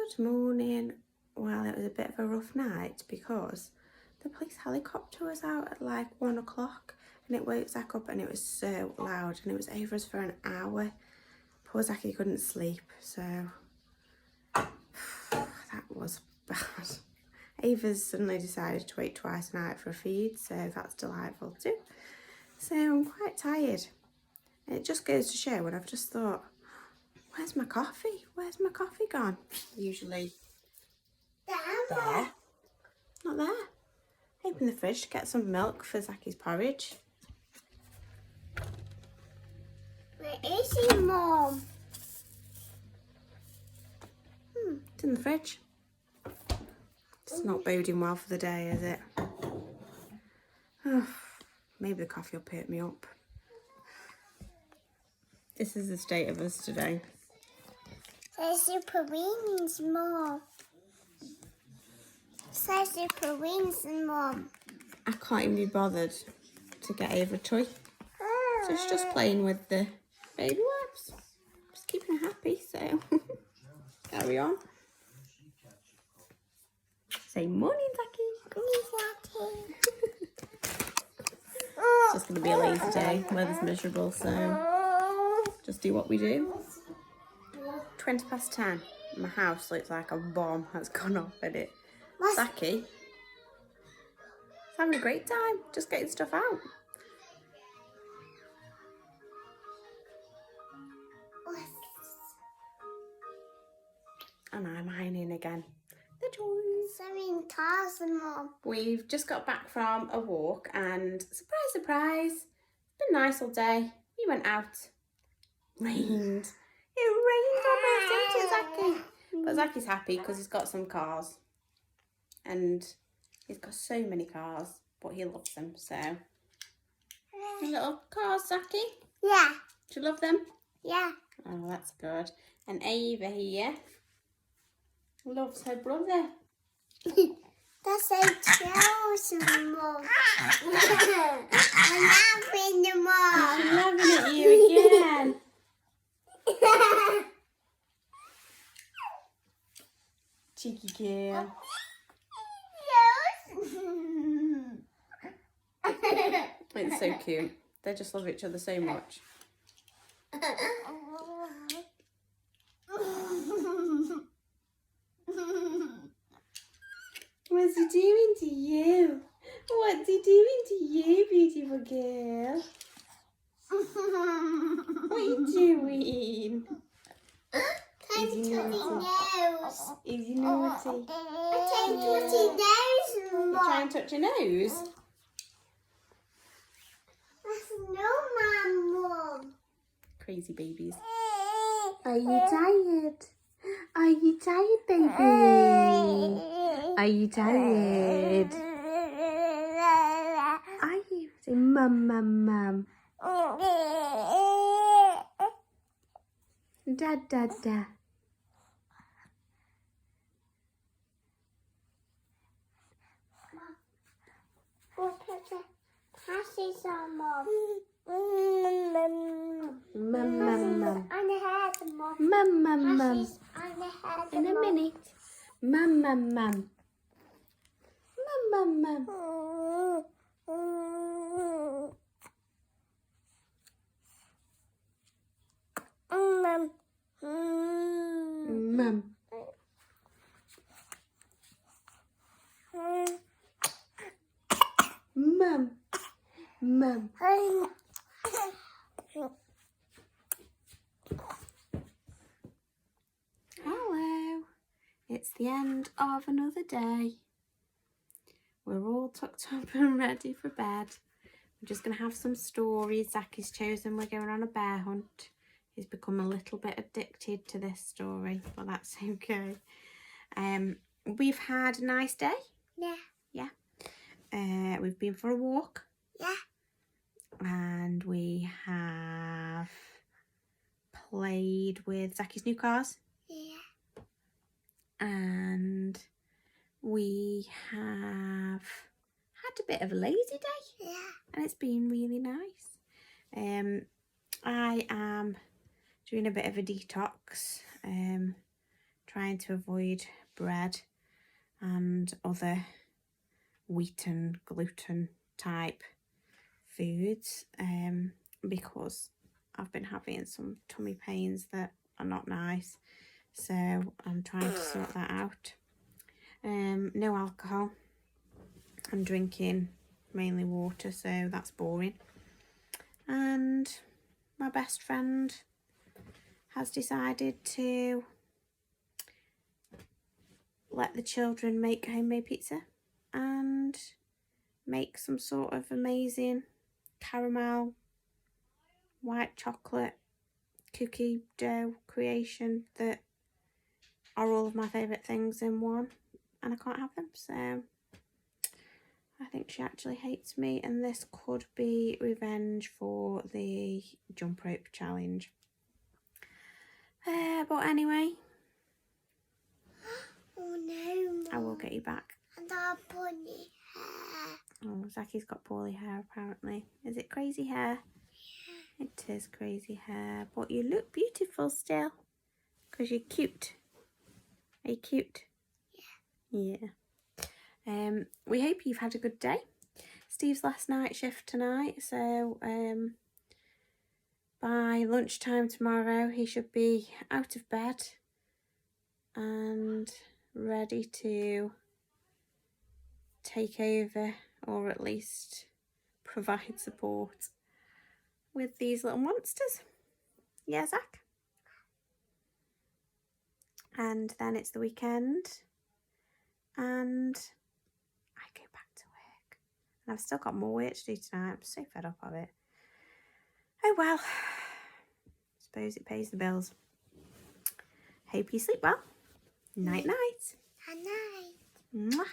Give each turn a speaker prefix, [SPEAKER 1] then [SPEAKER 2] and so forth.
[SPEAKER 1] Good morning. Well, it was a bit of a rough night because the police helicopter was out at like 1 o'clock and it woke Zach up and it was so loud and it was over us for an hour. Poor Zachy couldn't sleep, so that was bad. Ava's suddenly decided to wait twice a night for a feed, so that's delightful too. So I'm quite tired. And it just goes to show when I've just thought, where's my coffee? Where's my coffee gone? Usually there. Not there. Open the fridge to get some milk for Zachy's porridge.
[SPEAKER 2] Where is he, Mum?
[SPEAKER 1] It's in the fridge. It's not boding well for the day, is it? Oh, maybe the coffee will perk me up. This is the state of us today.
[SPEAKER 2] There's Super Wings, Mum. There's Super Wings, Mum.
[SPEAKER 1] I can't even be bothered to get Ava a toy. So it's just playing with the baby wipes. Just keeping her happy, so carry on. Say morning, Zachy. It's just going to be a lazy day. Weather's miserable, so just do what we do. 20 past 10. My house looks like a bomb has gone off in it. Zachy is having a great time, just getting stuff out. And I'm ironing again. The toys.
[SPEAKER 2] I'm in cars, Mum.
[SPEAKER 1] We've just got back from a walk and surprise, surprise, it's been nice all day. We went out. Rained. It rained on us, didn't it, Zachy? But Zachy's happy because he's got some cars. And he's got so many cars, but he loves them, so. Your little cars, Zachy?
[SPEAKER 2] Yeah.
[SPEAKER 1] Do you love them?
[SPEAKER 2] Yeah.
[SPEAKER 1] Oh, that's good. And Ava here loves her brother.
[SPEAKER 2] That's a Chelsea, Mum. I'm laughing, Mum.
[SPEAKER 1] She's laughing at you again. Cheeky girl. It's so cute. They just love each other so much. What's he doing to you? What's he doing to you, beautiful girl? What are you doing?
[SPEAKER 2] Time to touch nose.
[SPEAKER 1] Is he naughty?
[SPEAKER 2] I'm trying to touch his nose,
[SPEAKER 1] You
[SPEAKER 2] Mum.
[SPEAKER 1] try and touch your nose?
[SPEAKER 2] That's no, Mum.
[SPEAKER 1] Crazy babies.
[SPEAKER 2] Are you tired?
[SPEAKER 1] Are you tired, baby? Are you tired? Are you? Say mum, mum, mum. Da, da, da.
[SPEAKER 2] Passes on, Mum.
[SPEAKER 1] Mum, mum, mum.
[SPEAKER 2] On the head, Mum.
[SPEAKER 1] Mum, mum, mum.
[SPEAKER 2] Passes on the head,
[SPEAKER 1] In a
[SPEAKER 2] Mum.
[SPEAKER 1] minute. Mum, mum, mum. Mum, mum, mum. Mum. Mum. Mum. Hello. It's the end of another day. We're all tucked up and ready for bed. We're just going to have some stories. Zachy's chosen we're going on a bear hunt. He's become a little bit addicted to this story, but that's okay. We've had a nice day.
[SPEAKER 2] Yeah.
[SPEAKER 1] We've been for a walk.
[SPEAKER 2] Yeah.
[SPEAKER 1] And we have played with Zachy's new cars.
[SPEAKER 2] Yeah.
[SPEAKER 1] And we have had a bit of a lazy day.
[SPEAKER 2] Yeah.
[SPEAKER 1] And it's been really nice. I am doing a bit of a detox, trying to avoid bread and other wheat and gluten type foods because I've been having some tummy pains that are not nice, so I'm trying to sort that out. No alcohol. I'm drinking mainly water, so that's boring. And my best friend has decided to let the children make homemade pizza and make some sort of amazing caramel white chocolate cookie dough creation that are all of my favourite things in one, and I can't have them, so I think she actually hates me, and this could be revenge for the jump rope challenge. But anyway,
[SPEAKER 2] Oh no,
[SPEAKER 1] I will get you back.
[SPEAKER 2] And our bunny hair.
[SPEAKER 1] Oh, Zacky's got poorly hair apparently. Is it crazy hair? Yeah. It is crazy hair, but you look beautiful still because you're cute. Are you cute? Yeah. Yeah. We hope you've had a good day. Steve's last night shift tonight, so by lunchtime tomorrow he should be out of bed and ready to take over, or at least provide support with these little monsters. Yeah, Zach? And then it's the weekend and I go back to work. And I've still got more work to do tonight. I'm so fed up of it. Oh well, suppose it pays the bills. Hope you sleep well. Night night.
[SPEAKER 2] Good night.
[SPEAKER 1] Mwah.